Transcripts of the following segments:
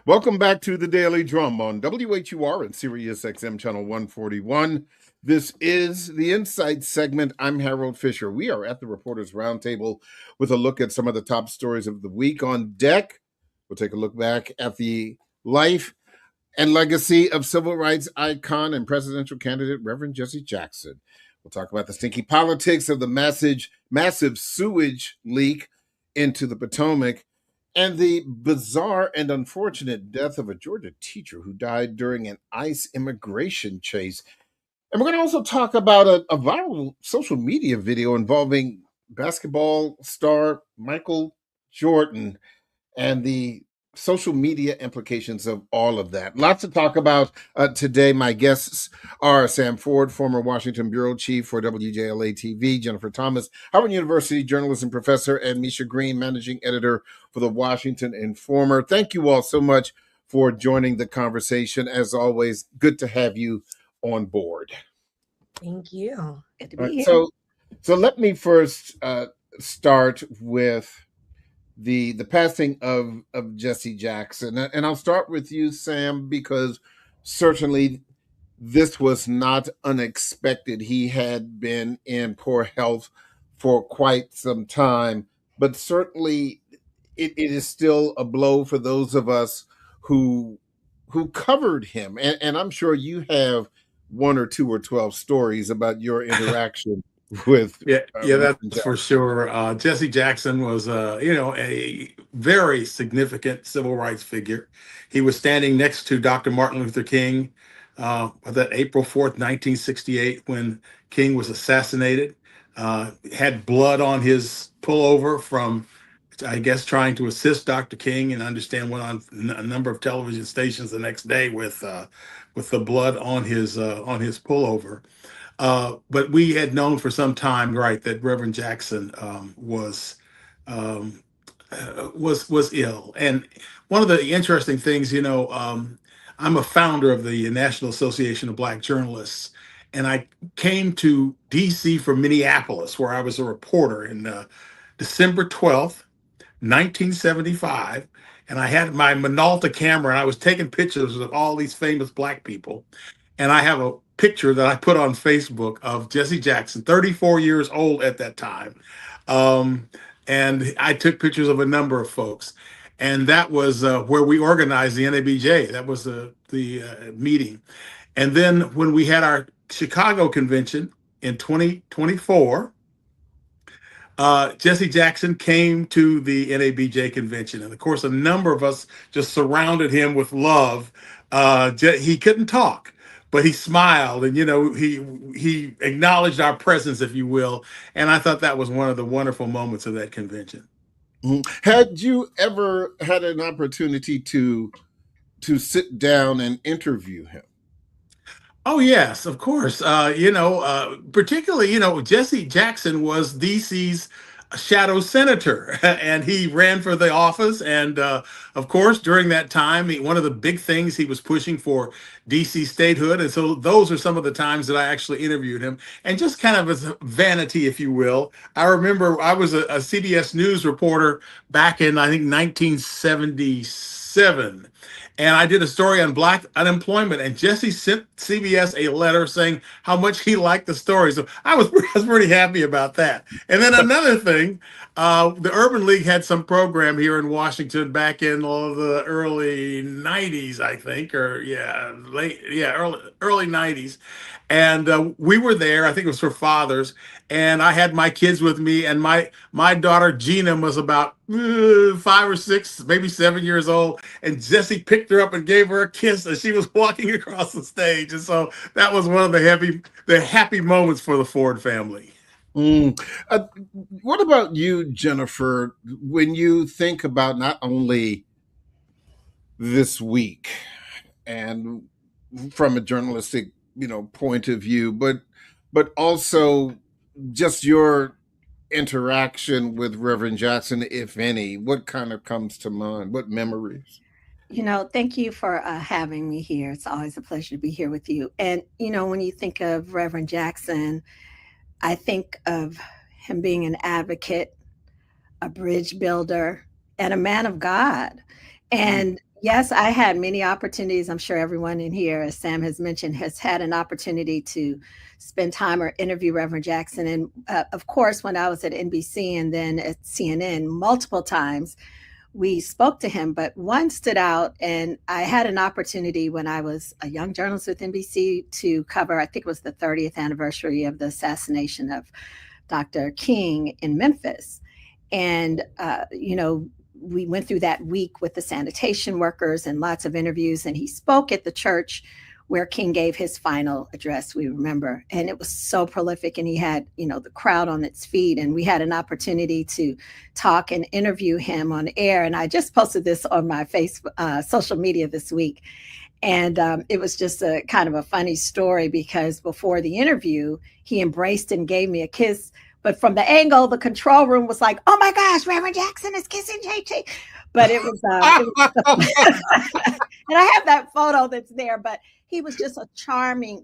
Welcome back to the Daily Drum on WHUR and Sirius XM Channel 141. This is the Insight segment. I'm Harold Fisher. We are at the Reporters Roundtable with a look at some of the top stories of the week. On deck, we'll take a look back at the life and legacy of civil rights icon and presidential candidate Reverend Jesse Jackson. We'll talk about the stinky politics of the massive sewage leak into the Potomac and the bizarre and unfortunate death of a Georgia teacher who died during an ICE immigration chase. And we're going to also talk about a viral social media video involving basketball star Michael Jordan and the social media implications of all of that. Lots to talk about today. My guests are Sam Ford, former Washington Bureau Chief for WJLA TV, Jennifer Thomas, Howard University journalism professor, and Misha Green, managing editor for the Washington Informer. Thank you all so much for joining the conversation. As always, good to have you on board. Thank you. Good to be here. So let me first start with the passing of Jesse Jackson. And I'll start with you, Sam, because certainly this was not unexpected. He had been in poor health for quite some time, but certainly it is still a blow for those of us who covered him. And I'm sure you have one or two or 12 stories about your interaction with that's for sure. Jesse Jackson was a very significant civil rights figure. He was standing next to Dr. Martin Luther King that April 4th, 1968, when King was assassinated. Had blood on his pullover from, I guess, trying to assist Dr. King, and understand went on a number of television stations the next day with the blood on his pullover. But we had known for some time, right, that Reverend Jackson was ill. And one of the interesting things, I'm a founder of the National Association of Black Journalists, and I came to D.C. from Minneapolis, where I was a reporter in December 12th, 1975. And I had my Minolta camera, and I was taking pictures of all these famous Black people. And I have a picture that I put on Facebook of Jesse Jackson, 34 years old at that time. And I took pictures of a number of folks. And that was where we organized the NABJ. That was the meeting. And then when we had our Chicago convention in 2024, Jesse Jackson came to the NABJ convention. And of course, a number of us just surrounded him with love. He couldn't talk, but he smiled, and he acknowledged our presence, if you will. And I thought that was one of the wonderful moments of that convention. Had you ever had an opportunity to sit down and interview him? Oh, yes, of course. Particularly, Jesse Jackson was DC's shadow senator, and he ran for the office. And of course, during that time, one of the big things he was pushing for DC statehood. And so those are some of the times that I actually interviewed him. And just kind of as vanity, if you will, I remember I was a CBS News reporter back in, I think, 1977. And I did a story on Black unemployment, and Jesse sent CBS a letter saying how much he liked the story. So I was pretty happy about that. And then another thing, the Urban League had some program here in Washington back in the early 90s, I think, early 90s. And we were there. I think it was for fathers. And I had my kids with me, and my daughter Gina was about 5 or 6, maybe 7 years old. And Jesse picked her up and gave her a kiss as she was walking across the stage. And so that was one of the happy moments for the Ford family. What about you, Jennifer? When you think about not only this week and from a journalistic point of view, but also just your interaction with Reverend Jackson, if any, what kind of comes to mind? What memories? Thank you for having me here. It's always a pleasure to be here with you. And, when you think of Reverend Jackson, I think of him being an advocate, a bridge builder, and a man of God. And, Yes, I had many opportunities. I'm sure everyone in here, as Sam has mentioned, has had an opportunity to spend time or interview Reverend Jackson. And of course, when I was at NBC and then at CNN, multiple times we spoke to him, but one stood out. And I had an opportunity when I was a young journalist with NBC to cover, I think it was the 30th anniversary of the assassination of Dr. King in Memphis. And, we went through that week with the sanitation workers and lots of interviews. And he spoke at the church where King gave his final address, we remember. And it was so prolific. And he had, the crowd on its feet. And we had an opportunity to talk and interview him on air. And I just posted this on my Facebook, social media this week. And it was just a kind of a funny story because before the interview, he embraced and gave me a kiss. But from the angle, the control room was like, "Oh my gosh, Reverend Jackson is kissing JT." But it was and I have that photo that's there. But he was just a charming,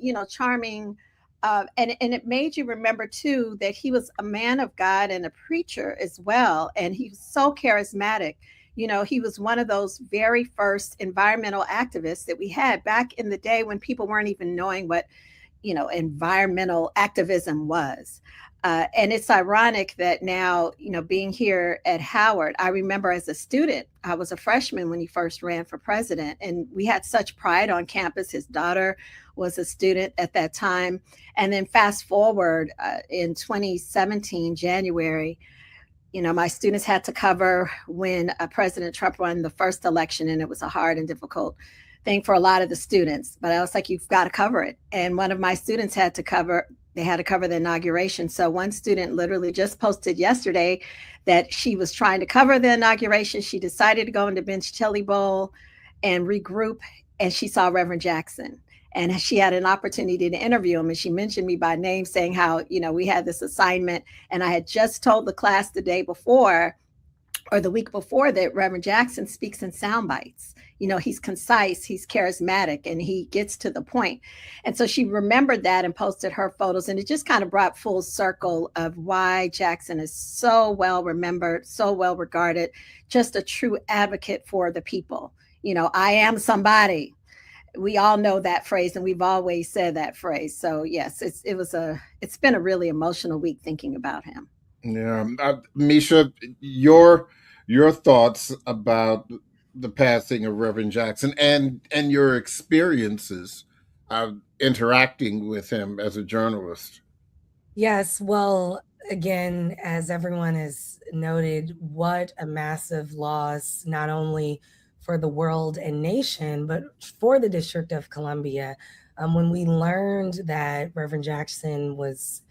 and it made you remember too that he was a man of God and a preacher as well, and he was so charismatic. He was one of those very first environmental activists that we had back in the day when people weren't even knowing what, environmental activism was. And it's ironic that now, being here at Howard, I remember as a student, I was a freshman when he first ran for president, and we had such pride on campus. His daughter was a student at that time. And then fast forward in 2017, January, my students had to cover when President Trump won the first election, and it was a hard and difficult thing for a lot of the students. But I was like, you've got to cover it. And one of my students had to cover the inauguration. So one student literally just posted yesterday that she was trying to cover the inauguration. She decided to go into Bench Chili Bowl and regroup, and she saw Reverend Jackson. And she had an opportunity to interview him. And she mentioned me by name, saying how, we had this assignment. And I had just told the class the day before or the week before that Reverend Jackson speaks in sound bites. He's concise, he's charismatic, and he gets to the point. And so she remembered that and posted her photos. And it just kind of brought full circle of why Jackson is so well remembered, so well regarded, just a true advocate for the people. I am somebody. We all know that phrase, and we've always said that phrase. So yes, it's been a really emotional week thinking about him. Yeah, Misha, your thoughts about the passing of Reverend Jackson and your experiences interacting with him as a journalist. Yes, well, again, as everyone has noted, what a massive loss, not only for the world and nation, but for the District of Columbia. When we learned that Reverend Jackson was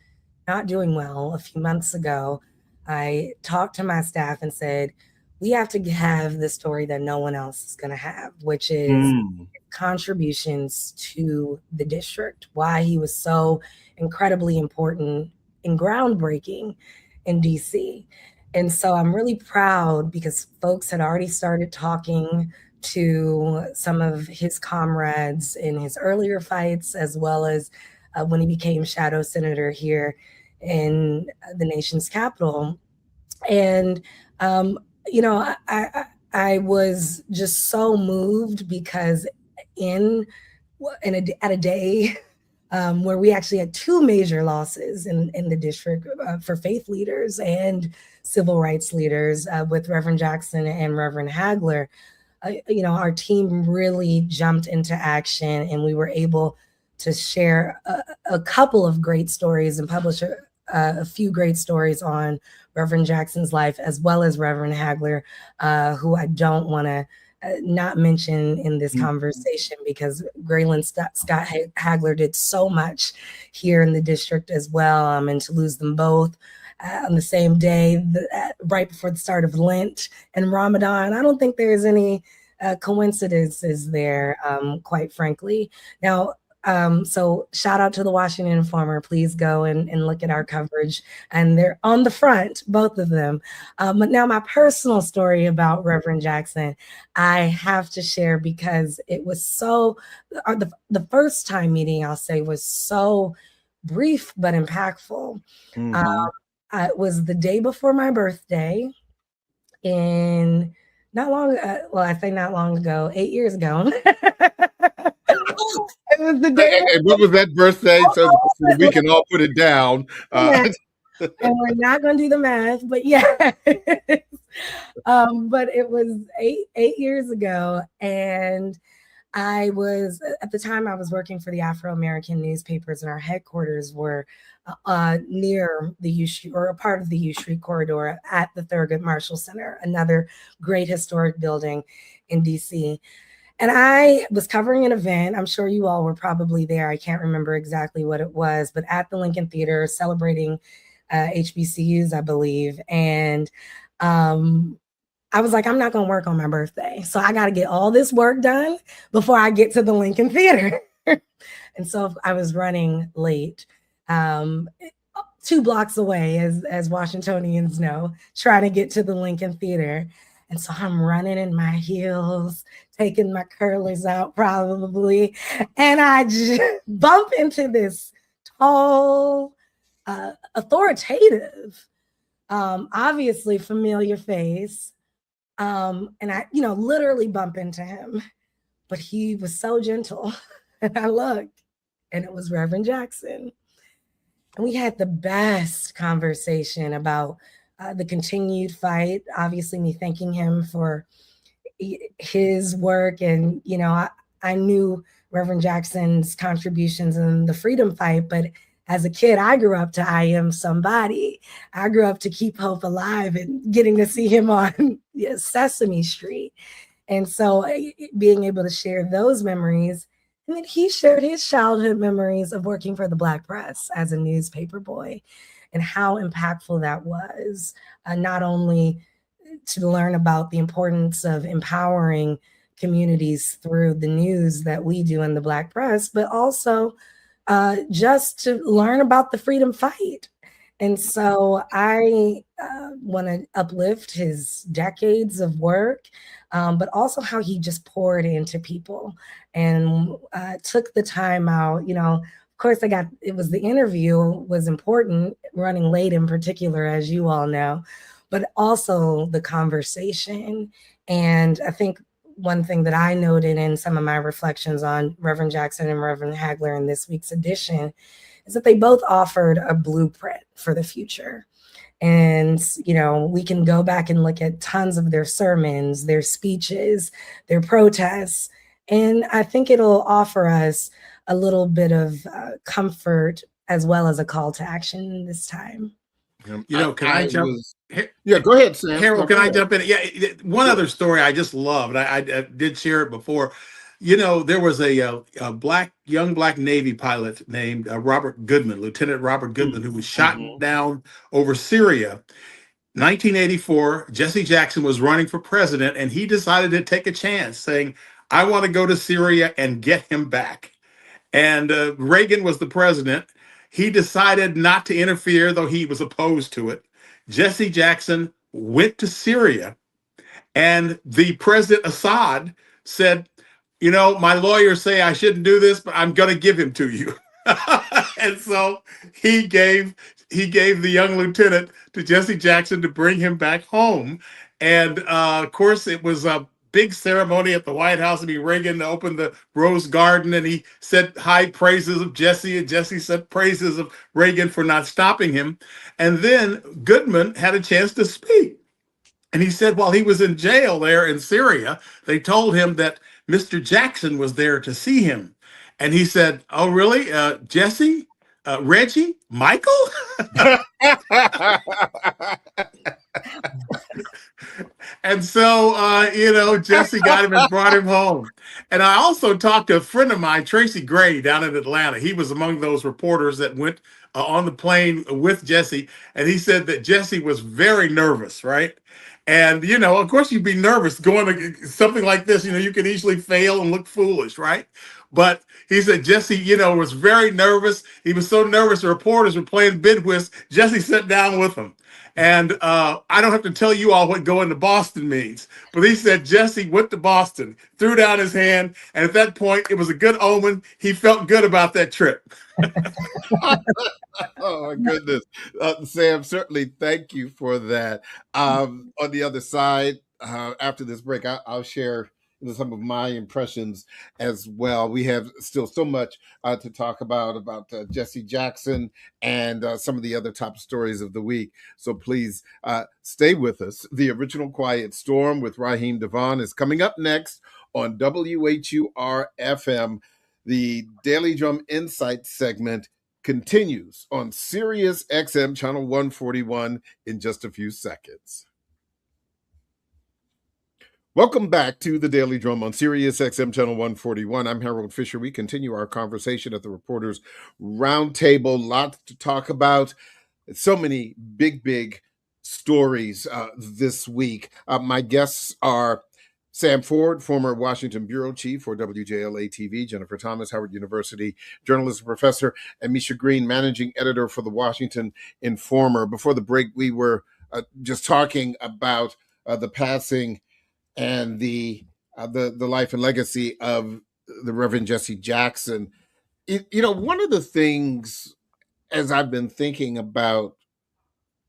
not doing well a few months ago, I talked to my staff and said, we have to have the story that no one else is going to have, which is contributions to the district, why he was so incredibly important and groundbreaking in DC. And so I'm really proud because folks had already started talking to some of his comrades in his earlier fights, as well as when he became shadow senator here in the nation's capital. And, I was just so moved because at a day where we actually had two major losses in the district for faith leaders and civil rights leaders with Reverend Jackson and Reverend Hagler, our team really jumped into action, and we were able to share a couple of great stories and publish a few great stories on Reverend Jackson's life, as well as Reverend Hagler, who I don't want to not mention in this conversation because Graylin Scott Hagler did so much here in the district as well, and to lose them both on the same day, right before the start of Lent and Ramadan, I don't think there's any coincidences there, quite frankly. Now, so shout out to the Washington Informer. Please go and look at our coverage. And they're on the front, both of them. But now my personal story about Reverend Jackson, I have to share because it was so, the first time meeting, I'll say, was so brief but impactful. It was the day before my birthday in not long. Well, I say not long ago, 8 years ago. It was the day. And what was that birthday? So we can all put it down. And we're not going to do the math, but yeah. But it was eight years ago, and I was at the time I was working for the Afro-American newspapers, and our headquarters were near the U Street, or a part of the U Street corridor at the Thurgood Marshall Center, another great historic building in DC. And I was covering an event. I'm sure you all were probably there. I can't remember exactly what it was, but at the Lincoln Theater, celebrating HBCUs, I believe. And I was like, I'm not going to work on my birthday. So I got to get all this work done before I get to the Lincoln Theater. And so I was running late, 2 blocks away, as Washingtonians know, trying to get to the Lincoln Theater. And so I'm running in my heels, taking my curlers out probably. And I just bump into this tall, authoritative, obviously familiar face. And I, literally bump into him, but he was so gentle. And I looked, and it was Reverend Jackson. And we had the best conversation about the continued fight. Obviously, me thanking him for his work. And, I knew Reverend Jackson's contributions in the freedom fight, but as a kid, I grew up to I Am Somebody. I grew up to Keep Hope Alive and getting to see him on Sesame Street. And so being able to share those memories, and then he shared his childhood memories of working for the Black press as a newspaper boy, and how impactful that was, not only to learn about the importance of empowering communities through the news that we do in the Black press, but also just to learn about the freedom fight. And so I want to uplift his decades of work, but also how he just poured into people and took the time out. Of course, it was the interview was important, running late in particular, as you all know, but also the conversation. And I think one thing that I noted in some of my reflections on Reverend Jackson and Reverend Hagler in this week's edition is that they both offered a blueprint for the future. And, we can go back and look at tons of their sermons, their speeches, their protests. And I think it'll offer us a little bit of comfort as well as a call to action this time. Can I jump? Yeah, go ahead, Sam. Harold, can I jump in? Yeah, one other story I just love, and I did share it before. There was a young black Navy pilot named Robert Goodman, Lieutenant Robert Goodman, who was shot down over Syria. 1984, Jesse Jackson was running for president, and he decided to take a chance, saying, I want to go to Syria and get him back. And Reagan was the president. He decided not to interfere, though he was opposed to it. Jesse Jackson went to Syria, and the President Assad said, my lawyers say I shouldn't do this, but I'm going to give him to you. And so he gave the young lieutenant to Jesse Jackson to bring him back home. And of course, it was a big ceremony at the White House. I mean, Reagan opened the Rose Garden, and he said high praises of Jesse, and Jesse said praises of Reagan for not stopping him. And then Goodman had a chance to speak. And he said while he was in jail there in Syria, they told him that Mr. Jackson was there to see him. And he said, oh, really? Jesse? Reggie? Michael? And so, Jesse got him and brought him home. And I also talked to a friend of mine, Tracy Gray, down in Atlanta. He was among those reporters that went on the plane with Jesse. And he said that Jesse was very nervous, right? And, of course, you'd be nervous going to something like this. You can easily fail and look foolish, right? But he said Jesse, was very nervous. He was so nervous the reporters were playing bid whist. Jesse sat down with him. And I don't have to tell you all what going to Boston means. But he said Jesse went to Boston, threw down his hand. And at that point, it was a good omen. He felt good about that trip. Oh, my goodness. Sam, certainly thank you for that. On the other side, after this break, I'll share some of my impressions as well. We have still so much to talk about Jesse Jackson and some of the other top stories of the week. So please stay with us. The Original Quiet Storm with Raheem Devon is coming up next on WHUR-FM. The Daily Drum Insight segment continues on Sirius XM Channel 141 in just a few seconds. Welcome back to the Daily Drum on Sirius XM Channel 141. I'm Harold Fisher. We continue our conversation at the Reporters Roundtable. Lots to talk about. So many big stories this week. My guests are Sam Ford, former Washington bureau chief for WJLA-TV, Jennifer Thomas, Howard University journalism professor, and Misha Green, managing editor for the Washington Informer. Before the break, we were just talking about the passing and the life and legacy of the Reverend Jesse Jackson. One of the things, as I've been thinking about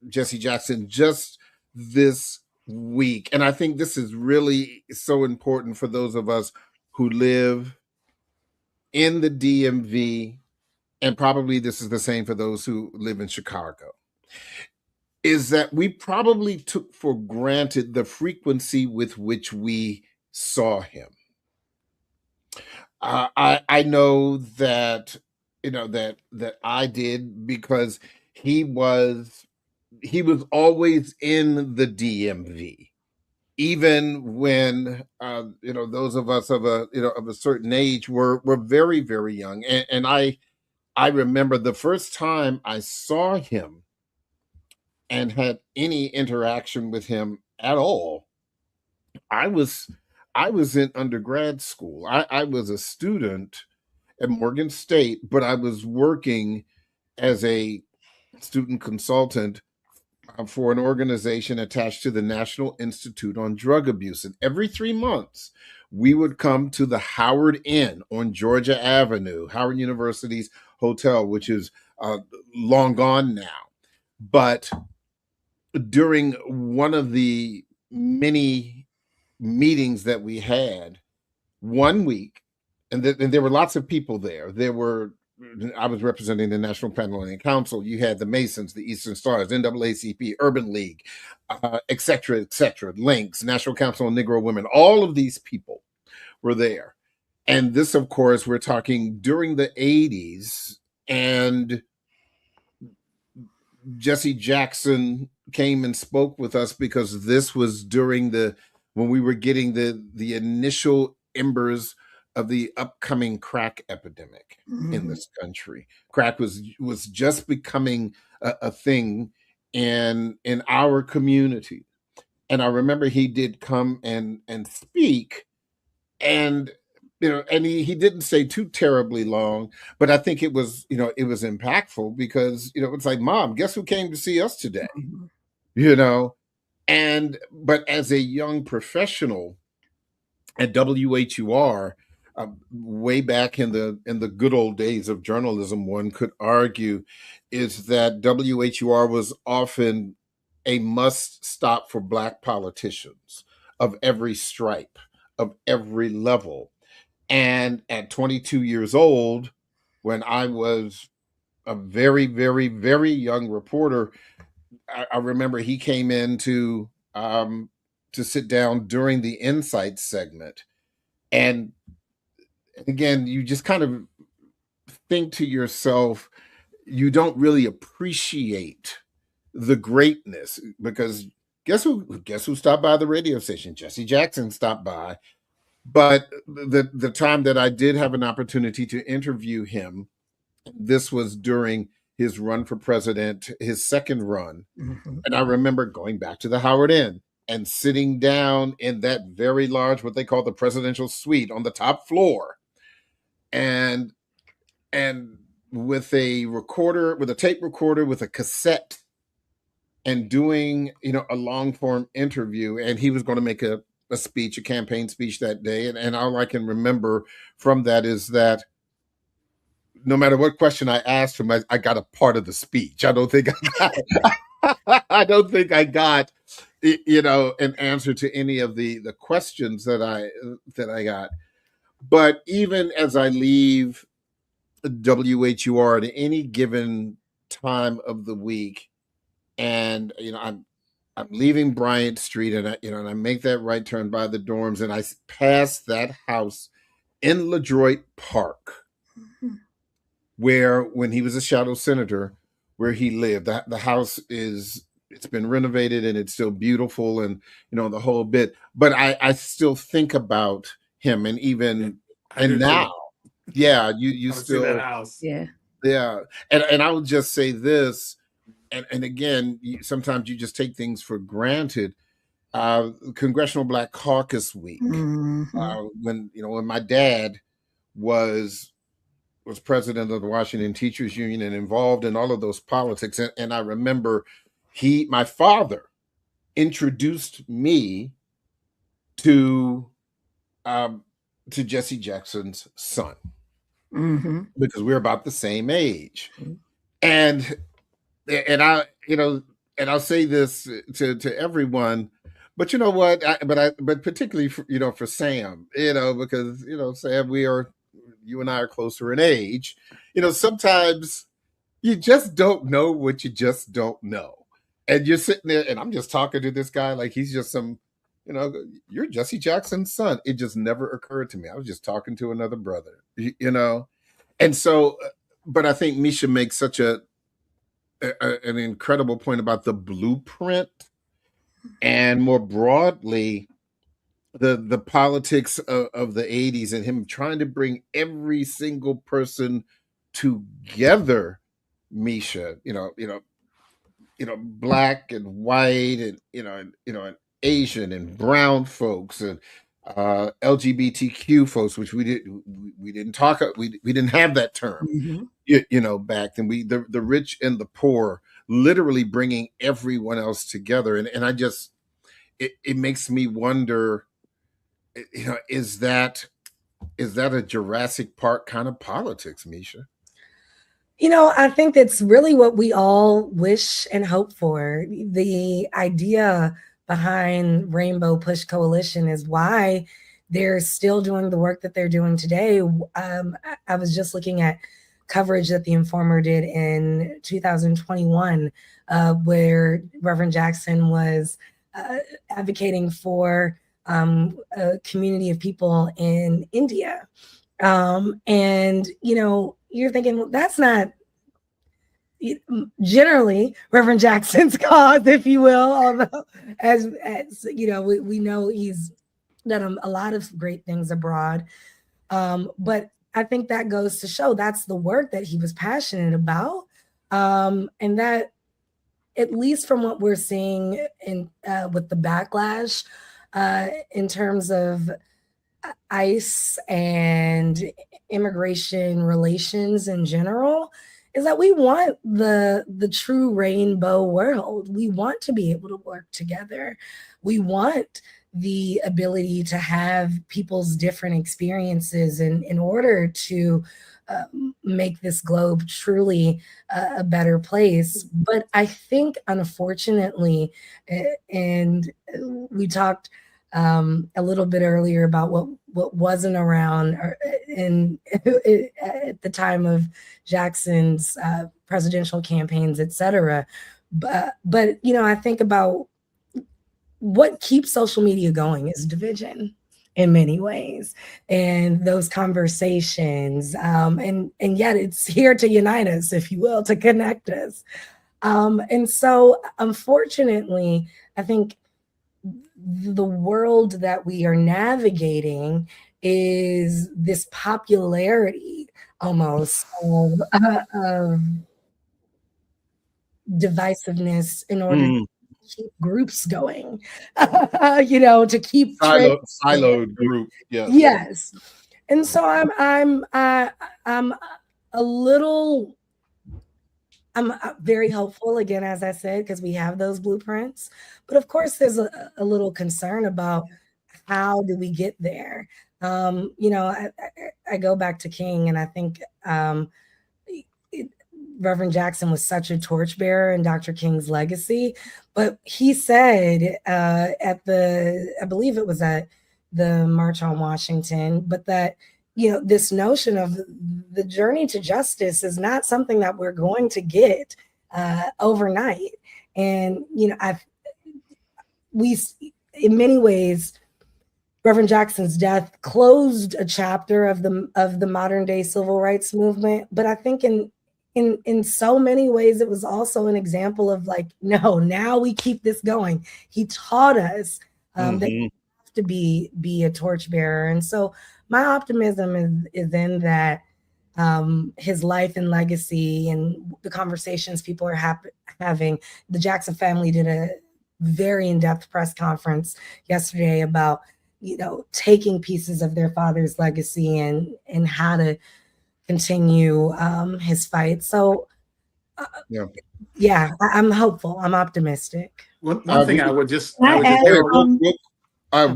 Jesse Jackson just this week, and I think this is really so important for those of us who live in the DMV, and probably this is the same for those who live in Chicago, is that we probably took for granted the frequency with which we saw him. I know that that I did, because he was always in the DMV, even when those of us of a certain age were very young, and I remember the first time I saw him and had any interaction with him at all. I was in undergrad school. I was a student at Morgan State, but I was working as a student consultant for an organization attached to the National Institute on Drug Abuse. And every 3 months, we would come to the Howard Inn on Georgia Avenue, Howard University's hotel, which is long gone now. But during one of the many meetings that we had one week, and there were lots of people there. I was representing the National Panhandling Council. You had the Masons, the Eastern Stars, NAACP, Urban League, et cetera, Links, National Council on Negro Women. All of these people were there. And this, of course, we're talking during the 80s, and Jesse Jackson came and spoke with us because this was when we were getting the initial embers of the upcoming crack epidemic in this country. Crack was just becoming a thing in our community. And I remember he did come and speak, and and he didn't stay too terribly long, but I think it was impactful, because it's like, Mom, guess who came to see us today? But as a young professional at WHUR, way back in the good old days of journalism, one could argue, is that WHUR was often a must stop for Black politicians of every stripe, of every level. And at 22 years old, when I was a very young reporter, I remember he came in to sit down during the Insight segment. And again, you just kind of think to yourself, you don't really appreciate the greatness, because guess who stopped by the radio station? Jesse Jackson stopped by. But the time that I did have an opportunity to interview him, this was during his run for president, his second run. And I remember going back to the Howard Inn and sitting down in that very large, what they call the presidential suite on the top floor, and with a tape recorder, with a cassette, and doing a long form interview. And he was going to make a campaign speech that day. And all I can remember from that is that no matter what question I asked him, I got a part of the speech. I don't think I got an answer to any of the questions that I got. But even as I leave WHUR at any given time of the week, and I'm leaving Bryant Street, and I make that right turn by the dorms, and I pass that house in LaDroit Park, where when he was a shadow senator, where he lived. The house it's been renovated and it's still beautiful, and the whole bit. But I still think about him, and even and now, yeah, you See that still, house. Yeah. yeah. And I would just say this, and again, sometimes you just take things for granted. Congressional Black Caucus Week, when my dad was president of the Washington Teachers Union and involved in all of those politics. And I remember my father introduced me to Jesse Jackson's son, because we're about the same age. And I, and I'll say this to everyone, but you know what? But particularly for Sam, because Sam, you and I are closer in age. Sometimes you just don't know what you just don't know. And you're sitting there, and I'm just talking to this guy like he's just some, you're Jesse Jackson's son. It just never occurred to me. I was just talking to another brother, And so, but I think Misha makes such an incredible point about the blueprint, and more broadly, the politics of the 80s, and him trying to bring every single person together. Misha, black and white, and and Asian and brown folks, and LGBTQ folks, which we didn't talk, we didn't have that term, back then. The rich and the poor, literally bringing everyone else together, and I just, it makes me wonder, is that a Jurassic Park kind of politics, Misha? I think that's really what we all wish and hope for. The idea behind Rainbow Push Coalition is why they're still doing the work that they're doing today. I was just looking at coverage that the Informer did in 2021, where Reverend Jackson was advocating for a community of people in India. And, you're thinking, well, that's not generally Reverend Jackson's cause, if you will, although as we know he's done a lot of great things abroad. But I think that goes to show that's the work that he was passionate about. And that, at least from what we're seeing in with the backlash in terms of ICE and immigration relations in general, is that we want the true rainbow world. We want to be able to work together. We want the ability to have people's different experiences in order to make this globe truly a better place. But I think, unfortunately, and we talked a little bit earlier about what wasn't around at the time of Jackson's presidential campaigns, et cetera. But I think about what keeps social media going is division in many ways, and those conversations, and yet it's here to unite us, if you will, to connect us. And so, unfortunately, I think the world that we are navigating is this popularity almost of divisiveness in order to keep groups going, to keep siloed group. Yes. And so I'm very hopeful, again, as I said, because we have those blueprints. But of course, there's a little concern about how do we get there. I go back to King, and I think Reverend Jackson was such a torchbearer in Dr. King's legacy. But he said at I believe it was at the March on Washington, but that, this notion of the journey to justice is not something that we're going to get overnight. And, in many ways, Reverend Jackson's death closed a chapter of the modern day civil rights movement. But I think in so many ways, it was also an example of like, no, now we keep this going. He taught us that you have to be a torchbearer. And so my optimism is in that his life and legacy and the conversations people are having. The Jackson family did a very in-depth press conference yesterday about, taking pieces of their father's legacy and how to continue his fight. So I'm hopeful. I'm optimistic. One thing I would just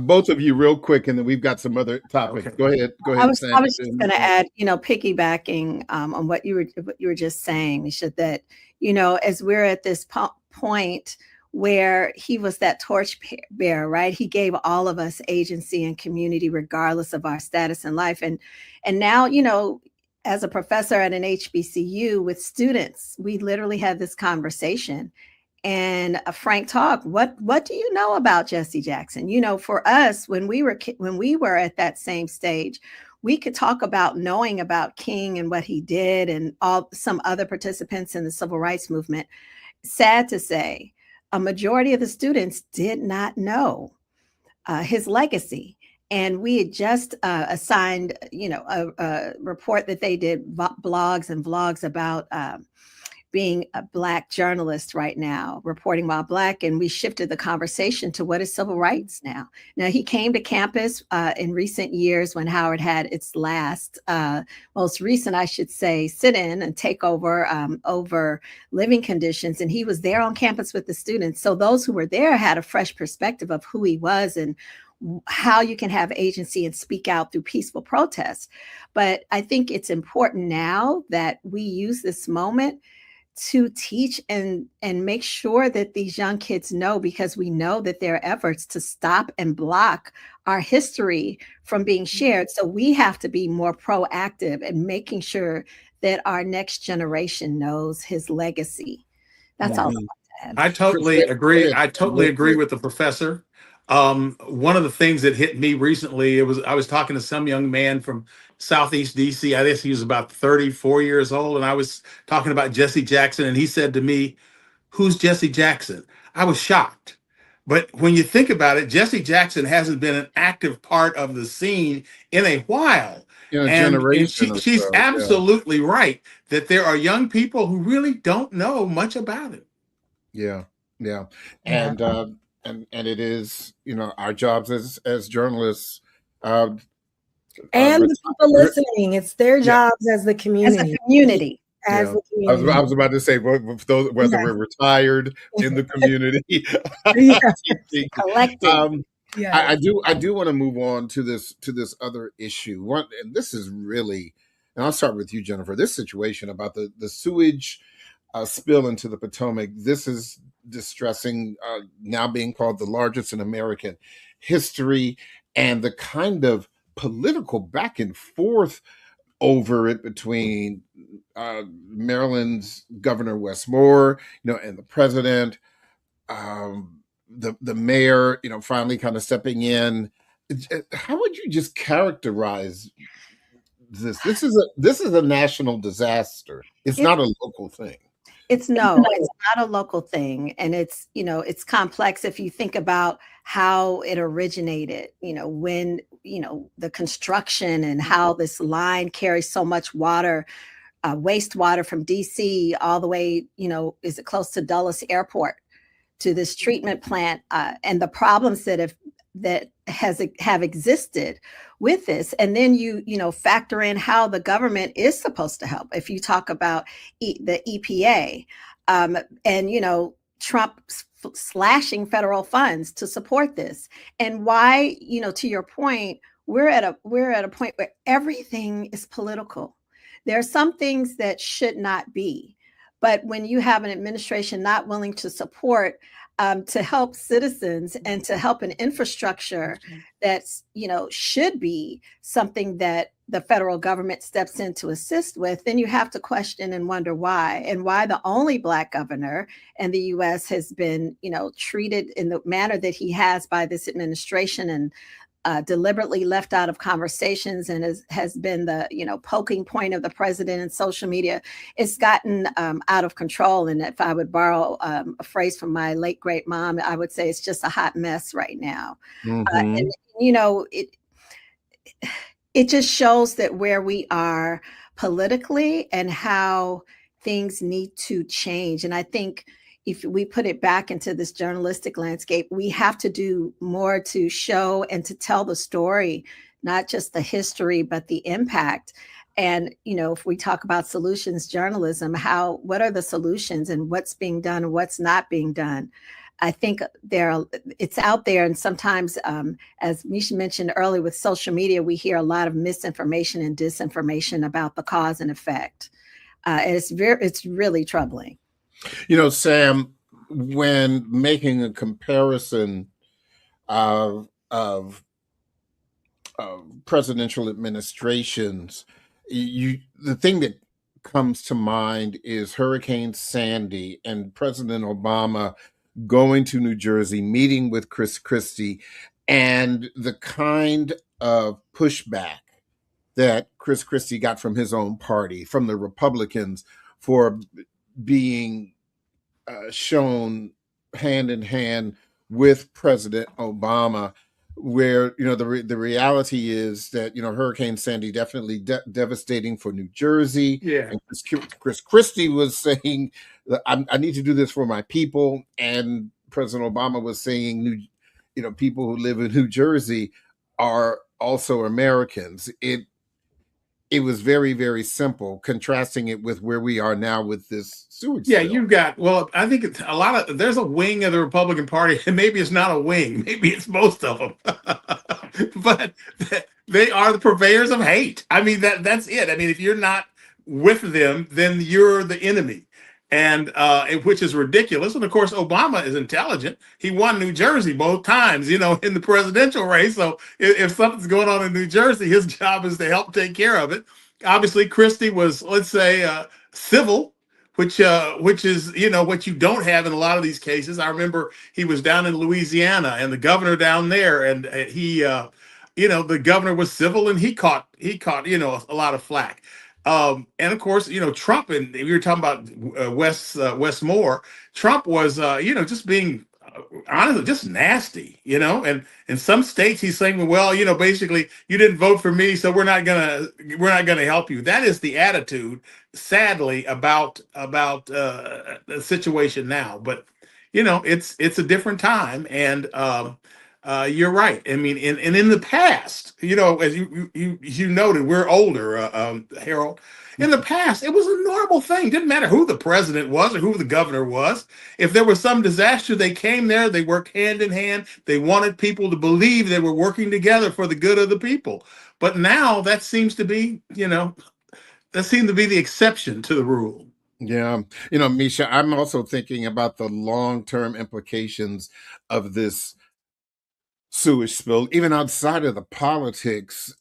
both of you real quick, and then we've got some other topics. Okay. Go ahead. I was just going to add, piggybacking on what you were just saying, Misha, that as we're at this point where he was that torch bearer, right? He gave all of us agency and community, regardless of our status in life, and now as a professor at an HBCU with students, we literally had this conversation. And a frank talk. What do you know about Jesse Jackson? For us, when we were at that same stage, we could talk about knowing about King and what he did, and some other participants in the civil rights movement. Sad to say, a majority of the students did not know his legacy. And we had just assigned, a report that they did blogs and vlogs about being a Black journalist right now, reporting while Black, and we shifted the conversation to what is civil rights now. Now, he came to campus in recent years when Howard had its most recent, I should say, sit-in and take over living conditions, and he was there on campus with the students. So those who were there had a fresh perspective of who he was and how you can have agency and speak out through peaceful protests. But I think it's important now that we use this moment to teach and make sure that these young kids know, because we know that there are efforts to stop and block our history from being shared. So we have to be more proactive in making sure that our next generation knows his legacy. That's all I want to add. I totally agree. I totally agree with the professor. One of the things that hit me recently, I was talking to some young man from Southeast DC. I guess he was about 34 years old. And I was talking about Jesse Jackson. And he said to me, "Who's Jesse Jackson?" I was shocked. But when you think about it, Jesse Jackson hasn't been an active part of the scene in a while. In a generation. She's absolutely right that there are young people who really don't know much about it. Yeah. And it is, our jobs as journalists. And the people listening, it's their jobs as the community. As the community. I was about to say, whether we're retired in the community. Collective. I do want to move on to this other issue. And this is really, and I'll start with you, Jennifer, this situation about the sewage spill into the Potomac. This is distressing, now being called the largest in American history, and the kind of political back and forth over it between Maryland's Governor Wes Moore, and the president, the mayor, finally kind of stepping in. How would you just characterize this? This is a national disaster. It's not a local thing. It's not a local thing. And it's complex if you think about how it originated, when, the construction and how this line carries so much water, wastewater from DC all the way, is it close to Dulles Airport to this treatment plant, and the problems that have existed with this. And then you factor in how the government is supposed to help. If you talk about the EPA, and Trump slashing federal funds to support this, and why, to your point, we're at a point where everything is political. There are some things that should not be. But when you have an administration not willing to support, to help citizens and to help an infrastructure that's, should be something that the federal government steps in to assist with, then you have to question and wonder why, and why the only Black governor in the U.S. has been, treated in the manner that he has by this administration, and deliberately left out of conversations, and has been the poking point of the president in social media. It's gotten out of control. And if I would borrow a phrase from my late great mom, I would say it's just a hot mess right now. And it just shows that where we are politically and how things need to change. And I think if we put it back into this journalistic landscape, we have to do more to show and to tell the story, not just the history, but the impact. And, if we talk about solutions journalism, what are the solutions and what's being done and what's not being done? I think it's out there. And sometimes, as Misha mentioned earlier, with social media, we hear a lot of misinformation and disinformation about the cause and effect. And it's really troubling. Sam, when making a comparison of presidential administrations, the thing that comes to mind is Hurricane Sandy and President Obama going to New Jersey, meeting with Chris Christie, and the kind of pushback that Chris Christie got from his own party, from the Republicans, for being shown hand in hand with President Obama, where the reality is that Hurricane Sandy definitely devastating for New Jersey. Yeah. And Chris Christie was saying that I need to do this for my people, and President Obama was saying people who live in New Jersey are also Americans. It was very, very simple, contrasting it with where we are now with this sewage spill. I think it's there's a wing of the Republican Party, and maybe it's not a wing, maybe it's most of them, but they are the purveyors of hate. I mean, that's it. I mean, if you're not with them, then you're the enemy. And which is ridiculous. And of course, Obama is intelligent. He won New Jersey both times, in the presidential race. So if something's going on in New Jersey, his job is to help take care of it. Obviously, Christie was, let's say, civil, which is, what you don't have in a lot of these cases. I remember he was down in Louisiana, and the governor down there, and he, the governor was civil, and he caught, a lot of flack. And of course, Trump, and we were talking about Wes Moore. Trump was, just being honestly just nasty, and in some states he's saying, well, basically you didn't vote for me, so we're not gonna help you. That is the attitude, sadly, about the situation now. But it's a different time, and you're right. I mean, in the past, as you noted, we're older, Harold. In the past, it was a normal thing. Didn't matter who the president was or who the governor was. If there was some disaster, they came there. They worked hand in hand. They wanted people to believe they were working together for the good of the people. But now that seems to be, the exception to the rule. Yeah. Misha, I'm also thinking about the long-term implications of this sewage spill, even outside of the politics.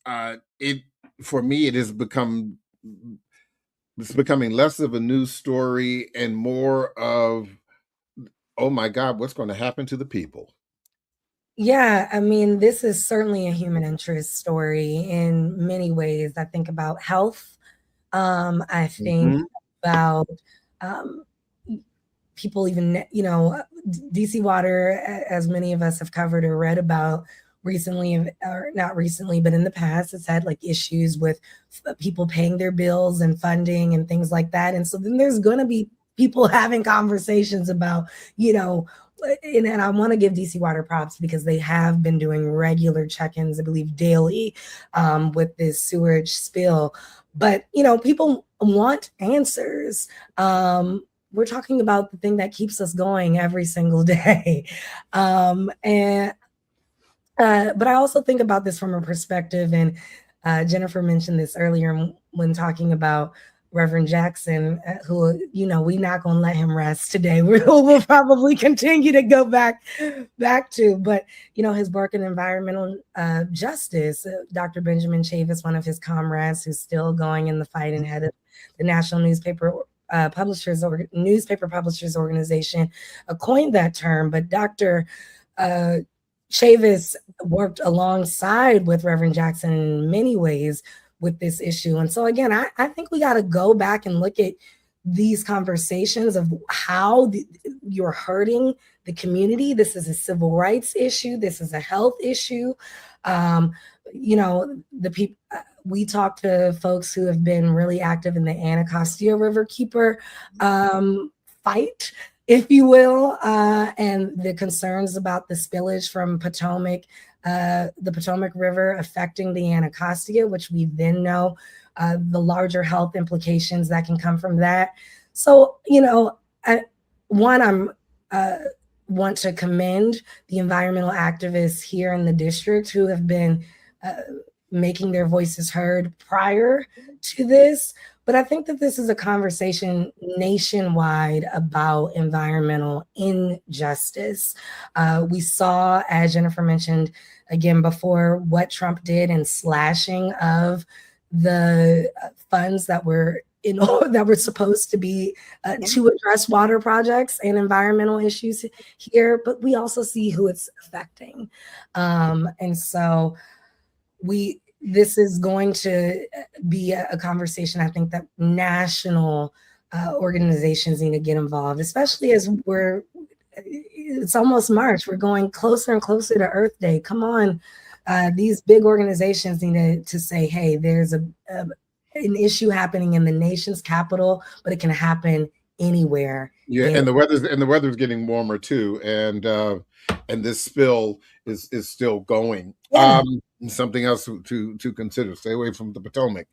For me, it's becoming less of a news story and more of, oh my God, what's going to happen to the people? Yeah, I mean, this is certainly a human interest story in many ways. I think about health. I think about people, even, DC Water, as many of us have covered or read about recently, or not recently, but in the past, it's had issues with people paying their bills and funding and things like that. And so then there's going to be people having conversations about, and I want to give DC Water props because they have been doing regular check-ins, I believe daily, with this sewage spill. But, people want answers. We're talking about the thing that keeps us going every single day. But I also think about this from a perspective, and Jennifer mentioned this earlier when talking about Reverend Jackson, who, we not going to let him rest today. We'll probably continue to go back to, but, his work in environmental justice. Dr. Benjamin Chavis, one of his comrades who's still going in the fight and head of the National Newspaper Publishers Organization, coined that term. But Dr. Chavis worked alongside with Reverend Jackson in many ways with this issue. And so again, I think we got to go back and look at these conversations of how you're hurting the community. This is a civil rights issue. This is a health issue. The people, we talked to folks who have been really active in the Anacostia Riverkeeper fight, if you will, and the concerns about the spillage from the Potomac River affecting the Anacostia, which we then know the larger health implications that can come from that. So, I want to commend the environmental activists here in the district who have been making their voices heard prior to this. But I think that this is a conversation nationwide about environmental injustice. We saw, as Jennifer mentioned again before, what Trump did in slashing of the funds that were supposed to be to address water projects and environmental issues here. But we also see who it's affecting, and so this is going to be a conversation, I think, that national organizations need to get involved, especially as it's almost March. We're going closer and closer to Earth Day. Come on. These big organizations need to say, hey, there's an issue happening in the nation's capital, but it can happen anywhere. Yeah, and the weather's getting warmer too, and this spill is still going. Yeah. Something else to consider. Stay away from the Potomac.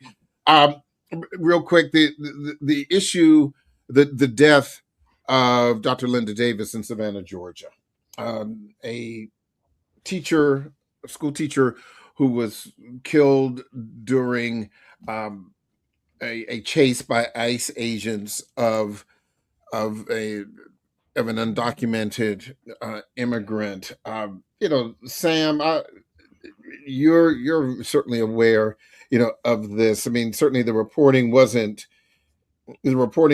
Real quick, the issue, the death of Dr. Linda Davis in Savannah, Georgia, a school teacher who was killed during a chase by ICE agents of an undocumented immigrant. Sam, you're certainly aware, of this. I mean, certainly the reporting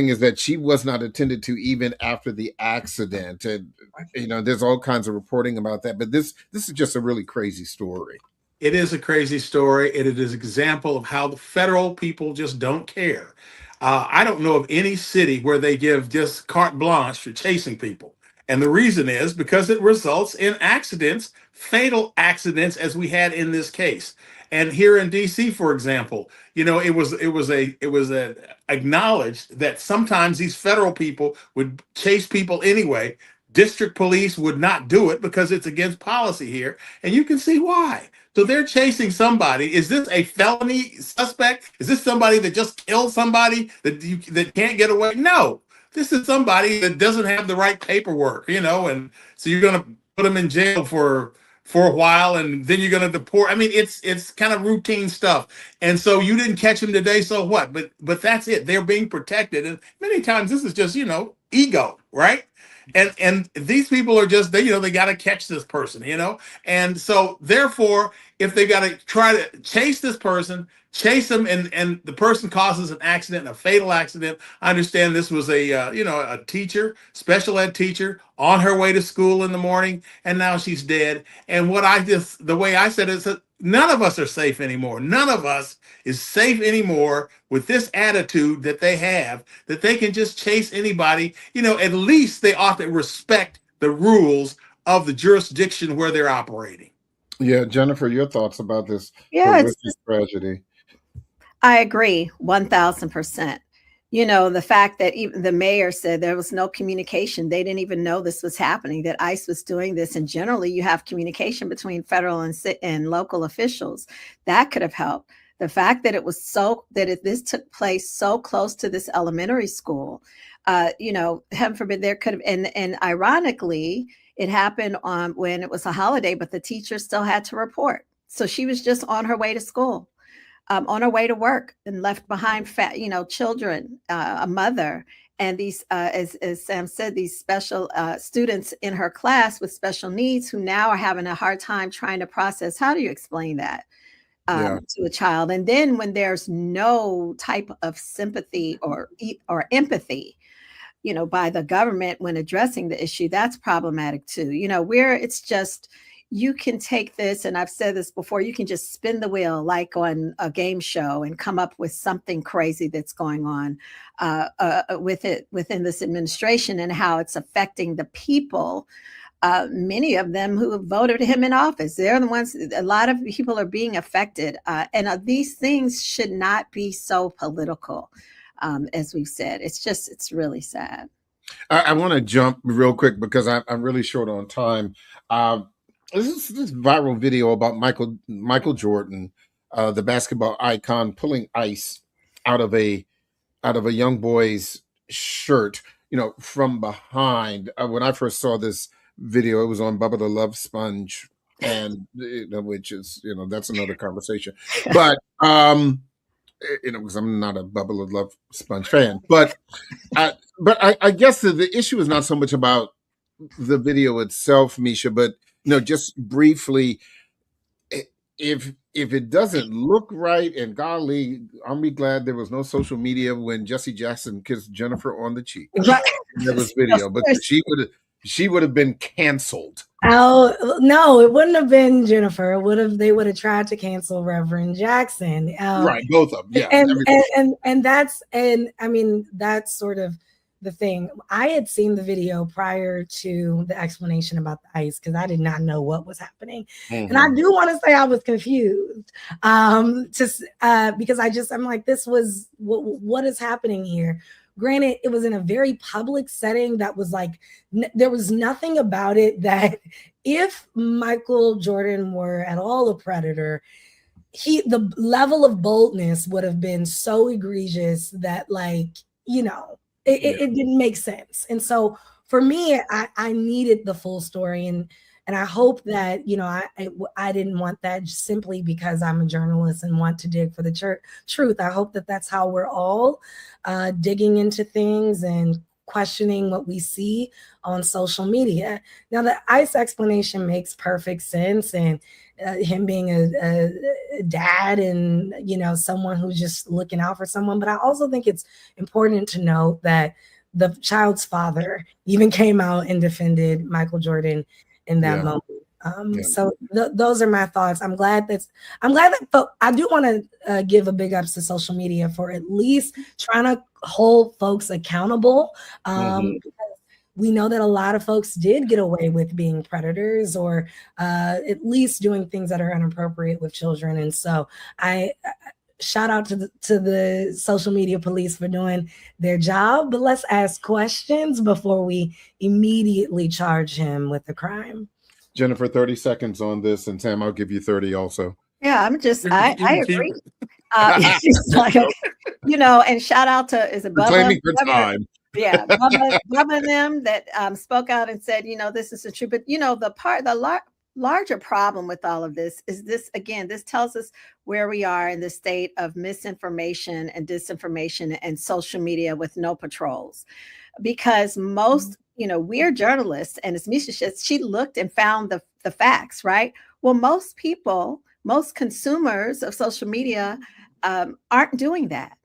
is that she was not attended to even after the accident, and there's all kinds of reporting about that. But this is just a really crazy story. It is a crazy story, and it is an example of how the federal people just don't care. I don't know of any city where they give just carte blanche for chasing people. And the reason is because it results in accidents, fatal accidents, as we had in this case. And here in DC, for example, it was acknowledged that sometimes these federal people would chase people anyway. District police would not do it because it's against policy here. And you can see why. So they're chasing somebody. Is this a felony suspect? Is this somebody that just killed somebody that can't get away? No. This is somebody that doesn't have the right paperwork, and so you're going to put them in jail for a while, and then you're going to deport. I mean, it's kind of routine stuff. And so you didn't catch them today, so what? But that's it. They're being protected, and many times this is just ego, right? And these people are just they got to catch this person, and so therefore, if they got to try to chase this person, chase them, and the person causes an accident, a fatal accident. I understand this was a teacher, special ed teacher, on her way to school in the morning, and now she's dead. And the way I said it is that none of us are safe anymore. None of us is safe anymore with this attitude that they have, that they can just chase anybody. At least they ought to respect the rules of the jurisdiction where they're operating. Yeah, Jennifer, your thoughts about this horrific tragedy? I agree 1,000%. The fact that even the mayor said there was no communication. They didn't even know this was happening, that ICE was doing this. And generally you have communication between federal and local officials. That could have helped. The fact that this took place so close to this elementary school, heaven forbid there could have, and ironically, it happened when it was a holiday, but the teacher still had to report. So she was just on her way to school. on her way to work and left behind children, a mother. And these, as Sam said, these special students in her class with special needs who now are having a hard time trying to process, how do you explain that to a child? And then when there's no type of sympathy or empathy, by the government when addressing the issue, that's problematic too. It's just, you can take this, and I've said this before, you can just spin the wheel like on a game show and come up with something crazy that's going on within this administration and how it's affecting the people. Many of them who have voted him in office, they're the ones, a lot of people are being affected. And these things should not be so political, as we've said. It's really sad. I want to jump real quick because I'm really short on time. This viral video about Michael Jordan, the basketball icon, pulling ice out of a young boy's shirt, from behind. When I first saw this video, it was on Bubba the Love Sponge, and which is that's another conversation. But because I'm not a Bubba the Love Sponge fan, but I guess the issue is not so much about the video itself, Misha, but just briefly, if it doesn't look right, and golly, I'll be glad there was no social media when Jesse Jackson kissed Jennifer on the cheek. Right. There was video, but she would have been canceled. Oh no, it wouldn't have been Jennifer. They would have tried to cancel Reverend Jackson. Right, both of them. Yeah, that's sort of the thing. I had seen the video prior to the explanation about the ice because I did not know what was happening. Mm-hmm. And I do want to say I was confused because I'm like, this was what is happening here? Granted, it was in a very public setting that was like, there was nothing about it that if Michael Jordan were at all a predator, the level of boldness would have been so egregious that it didn't make sense. And so for me, I needed the full story. And I hope that, I didn't want that simply because I'm a journalist and want to dig for the truth. I hope that that's how we're all digging into things and questioning what we see on social media. Now, the ICE explanation makes perfect sense. And him being a dad and, someone who's just looking out for someone. But I also think it's important to note that the child's father even came out and defended Michael Jordan in that moment. So those are my thoughts. I'm glad that I do want to give a big ups to social media for at least trying to hold folks accountable. Because we know that a lot of folks did get away with being predators or at least doing things that are inappropriate with children. And so I shout out to the social media police for doing their job, but let's ask questions before we immediately charge him with the crime. Jennifer, 30 seconds on this, and Sam, I'll give you 30 also. Yeah, I agree. And shout out to, is it Bubba? Claiming for time. Yeah, Bubba and them that spoke out and said, this is the truth. But, the larger problem with all of this is this tells us where we are in the state of misinformation and disinformation and social media with no patrols. Because most, we're journalists, and as Misha said, she looked and found the facts, right? Well, most consumers of social media aren't doing that.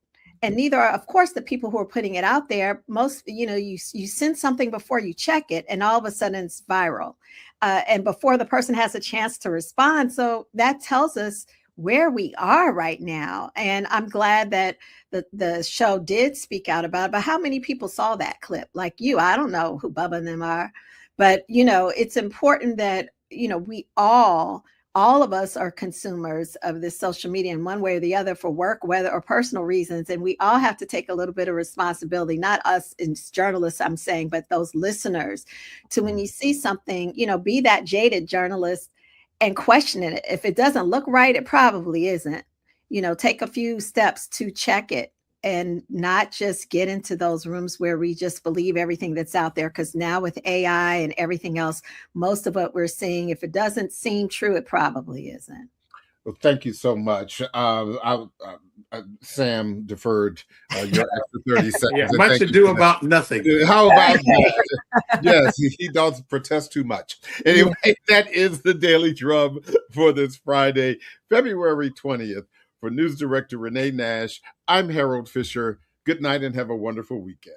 And neither are, of course, the people who are putting it out there. Most, you send something before you check it, and all of a sudden it's viral. And before the person has a chance to respond. So that tells us where we are right now. And I'm glad that the show did speak out about it. But how many people saw that clip? Like you, I don't know who Bubba and them are. But, it's important that, we all of us are consumers of this social media in one way or the other for work, weather, or personal reasons. And we all have to take a little bit of responsibility, not us as journalists, I'm saying, but those listeners, to when you see something, be that jaded journalist and question it. If it doesn't look right, it probably isn't. Take a few steps to check it and not just get into those rooms where we just believe everything that's out there. Because now with AI and everything else, most of what we're seeing, if it doesn't seem true, it probably isn't. Well, thank you so much. Sam deferred your extra 30 seconds. Yeah, and much thank you ado for that. about nothing. How about that? Yes, he does protest too much. Anyway, that is the Daily Drum for this Friday, February 20th. For News Director Renee Nash, I'm Harold Fisher. Good night and have a wonderful weekend.